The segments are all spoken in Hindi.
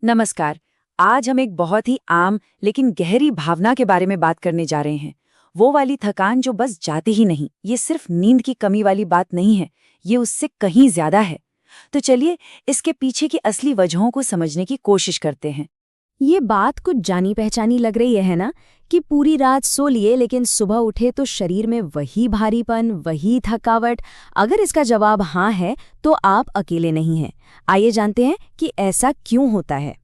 नमस्कार। आज हम एक बहुत ही आम लेकिन गहरी भावना के बारे में बात करने जा रहे हैं। वो वाली थकान जो बस जाती ही नहीं। ये सिर्फ नींद की कमी वाली बात नहीं है, ये उससे कहीं ज्यादा है। तो चलिए इसके पीछे की असली वजहों को समझने की कोशिश करते हैं। ये बात कुछ जानी पहचानी लग रही है ना, कि पूरी रात सो लिए लेकिन सुबह उठे तो शरीर में वही भारीपन, वही थकावट। अगर इसका जवाब हाँ है तो आप अकेले नहीं हैं। आइए जानते हैं कि ऐसा क्यों होता है।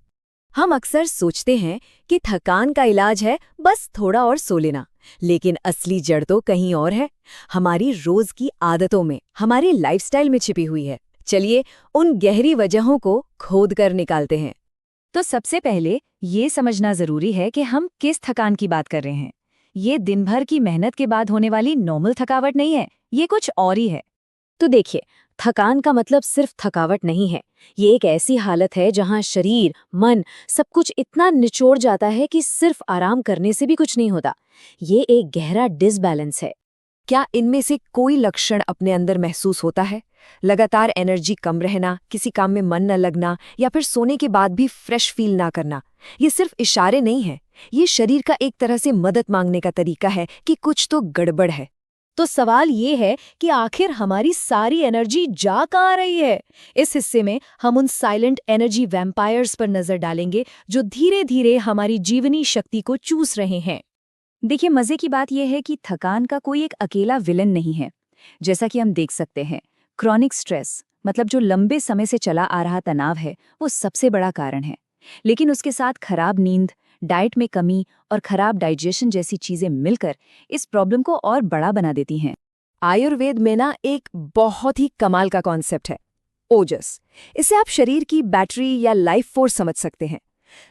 हम अक्सर सोचते हैं कि थकान का इलाज है बस थोड़ा और सो लेना, लेकिन असली जड़ तो कहीं और है। हमारी रोज की आदतों में, हमारी लाइफस्टाइल में छिपी हुई है। चलिए उन गहरी वजहों को खोद कर निकालते हैं। तो सबसे पहले ये समझना जरूरी है कि हम किस थकान की बात कर रहे हैं। ये दिन भर की मेहनत के बाद होने वाली नॉर्मल थकावट नहीं है, ये कुछ और ही है। तो देखिए, थकान का मतलब सिर्फ थकावट नहीं है। ये एक ऐसी हालत है जहां शरीर, मन, सब कुछ इतना निचोड़ जाता है कि सिर्फ आराम करने से भी कुछ नहीं होता। ये एक गहरा डिसबैलेंस है। क्या इनमें से कोई लक्षण अपने अंदर महसूस होता है? लगातार एनर्जी कम रहना, किसी काम में मन न लगना, या फिर सोने के बाद भी फ्रेश फील ना करना। ये सिर्फ इशारे नहीं है, ये शरीर का एक तरह से मदद मांगने का तरीका है कि कुछ तो गड़बड़ है। तो सवाल ये है कि आखिर हमारी सारी एनर्जी जा कहाँ रही है? इस हिस्से में हम उन साइलेंट एनर्जी वैम्पायर्स पर नजर डालेंगे जो धीरे धीरे हमारी जीवनी शक्ति को चूस रहे हैं। देखिए, मजे की बात यह है कि थकान का कोई एक अकेला विलन नहीं है। जैसा कि हम देख सकते हैं, क्रॉनिक स्ट्रेस मतलब जो लंबे समय से चला आ रहा तनाव है, वो सबसे बड़ा कारण है। लेकिन उसके साथ खराब नींद, डाइट में कमी और खराब डाइजेशन जैसी चीजें मिलकर इस प्रॉब्लम को और बड़ा बना देती हैं। आयुर्वेद में ना एक बहुत ही कमाल का कॉन्सेप्ट है, ओजस। इसे आप शरीर की बैटरी या लाइफ फोर्स समझ सकते हैं।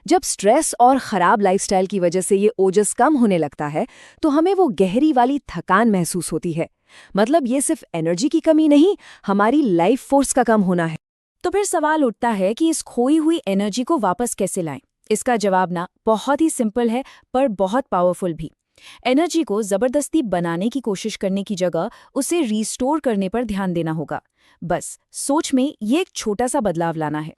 जब स्ट्रेस और खराब लाइफस्टाइल की वजह से ये ओजस कम होने लगता है, तो हमें वो गहरी वाली थकान महसूस होती है। मतलब ये सिर्फ एनर्जी की कमी नहीं, हमारी लाइफ फोर्स का कम होना है। तो फिर सवाल उठता है कि इस खोई हुई एनर्जी को वापस कैसे लाएं? इसका जवाब ना बहुत ही सिंपल है, पर बहुत पावरफुल भी। एनर्जी को जबरदस्ती बनाने की कोशिश करने की जगह उसे रिस्टोर करने पर ध्यान देना होगा। बस सोच में ये एक छोटा सा बदलाव लाना है।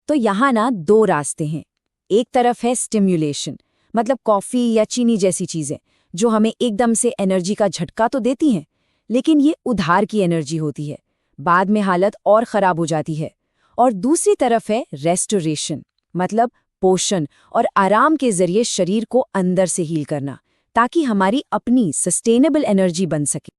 तो यहाँ ना दो रास्ते हैं। एक तरफ है स्टिम्युलेशन, मतलब कॉफी या चीनी जैसी चीजें जो हमें एकदम से एनर्जी का झटका तो देती हैं, लेकिन ये उधार की एनर्जी होती है, बाद में हालत और खराब हो जाती है। और दूसरी तरफ है रेस्टोरेशन, मतलब पोषण और आराम के जरिए शरीर को अंदर से हील करना, ताकि हमारी अपनी सस्टेनेबल एनर्जी बन सके।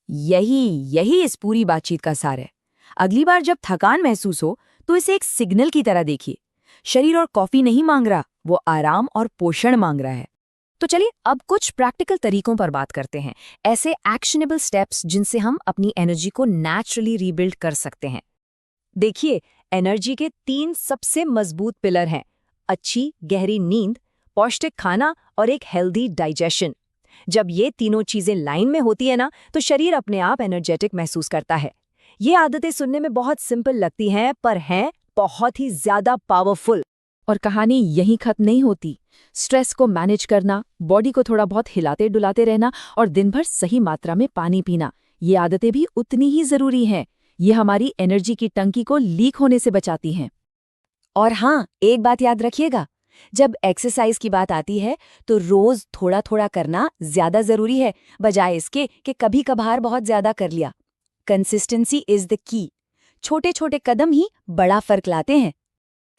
यही यही इस पूरी बातचीत का सार है। अगली बार जब थकान महसूस हो तो इसे एक सिग्नल की तरह देखिए। शरीर और कॉफी नहीं मांग रहा, वो आराम और पोषण मांग रहा है। तो चलिए अब कुछ प्रैक्टिकल तरीकों पर बात करते हैं, ऐसे एक्शनेबल स्टेप्स जिनसे हम अपनी एनर्जी को नेचुरली रीबिल्ड कर सकते हैं। देखिए, एनर्जी के 3 सबसे मजबूत पिलर हैं: अच्छी गहरी नींद, पौष्टिक खाना और एक हेल्दी डाइजेशन। जब ये तीनों चीजें लाइन में होती है ना, तो शरीर अपने आप एनर्जेटिक महसूस करता है। ये आदतें सुनने में बहुत सिंपल लगती हैं, पर हैं बहुत ही ज्यादा पावरफुल। और कहानी यहीं खत्म नहीं होती। स्ट्रेस को मैनेज करना, बॉडी को थोड़ा बहुत हिलाते डुलाते रहना और दिन भर सही मात्रा में पानी पीना, ये आदतें भी उतनी ही जरूरी हैं। ये हमारी एनर्जी की टंकी को लीक होने से बचाती हैं। और हाँ, एक बात याद रखिएगा, जब एक्सरसाइज की बात आती है तो रोज थोड़ा थोड़ा करना ज्यादा जरूरी है, बजाय इसके कि कभी कभार बहुत ज्यादा कर लिया। Consistency is the key. छोटे छोटे कदम ही बड़ा फर्क लाते हैं।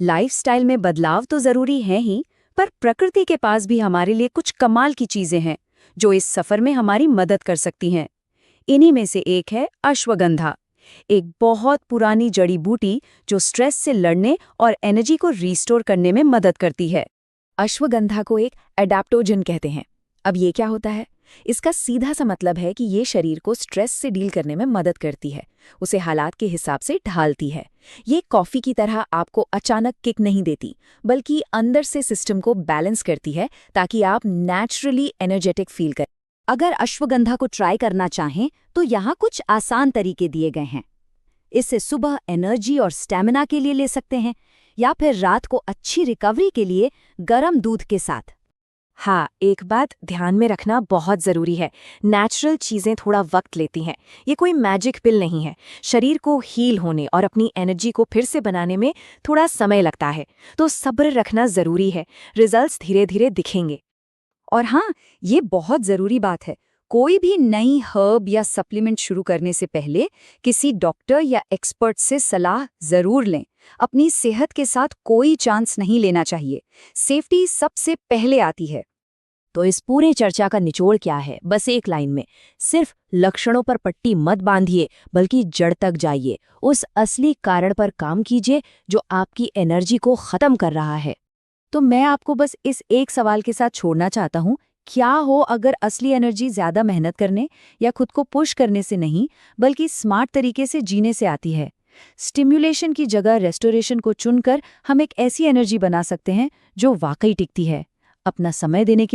लाइफस्टाइल में बदलाव तो जरूरी है ही, पर प्रकृति के पास भी हमारे लिए कुछ कमाल की चीजें हैं जो इस सफर में हमारी मदद कर सकती हैं। इन्हीं में से एक है अश्वगंधा, एक बहुत पुरानी जड़ी बूटी जो स्ट्रेस से लड़ने और एनर्जी को रिस्टोर करने में मदद करती है। अश्वगंधा को एक एडाप्टोजन कहते हैं। अब ये क्या होता है? इसका सीधा सा मतलब है कि ये शरीर को स्ट्रेस से डील करने में मदद करती है, उसे हालात के हिसाब से ढालती है। ये कॉफी की तरह आपको अचानक किक नहीं देती, बल्कि अंदर से सिस्टम को बैलेंस करती है ताकि आप नेचुरली एनर्जेटिक फील करें। अगर अश्वगंधा को ट्राई करना चाहें तो यहाँ कुछ आसान तरीके दिए गए हैं। इसे सुबह एनर्जी और स्टैमिना के लिए ले सकते हैं, या फिर रात को अच्छी रिकवरी के लिए गर्म दूध के साथ। हाँ, एक बात ध्यान में रखना बहुत ज़रूरी है। नेचुरल चीज़ें थोड़ा वक्त लेती हैं। ये कोई मैजिक पिल नहीं है। शरीर को हील होने और अपनी एनर्जी को फिर से बनाने में थोड़ा समय लगता है। तो सब्र रखना ज़रूरी है। रिजल्ट्स धीरे-धीरे दिखेंगे। और हाँ, ये बहुत ज़रूरी बात है। कोई भी नई हर्ब या सप्लीमेंट शुरू करने से पहले किसी डॉक्टर या एक्सपर्ट से सलाह ज़रूर लें। अपनी सेहत के साथ कोई चांस नहीं लेना चाहिए। सेफ्टी सबसे पहले आती है। तो इस पूरे चर्चा का निचोड़ क्या है? बस एक लाइन में, सिर्फ लक्षणों पर पट्टी मत बांधिए, बल्कि जड़ तक जाइए। उस असली कारण पर काम कीजिए जो आपकी एनर्जी को खत्म कर रहा है। तो मैं आपको बस इस एक सवाल के साथ छोड़ना चाहता हूँ। क्या हो अगर असली एनर्जी ज़्यादा मेहनत करने या खुद को पुश करने से नहीं, बल्कि स्मार्ट तरीके से जीने से आती है? स्टिम्युलेशन की जगह रेस्टोरेशन को चुनकर हम एक ऐसी एनर्जी बना सकते हैं जो वाकई टिकती है। अपना समय देने के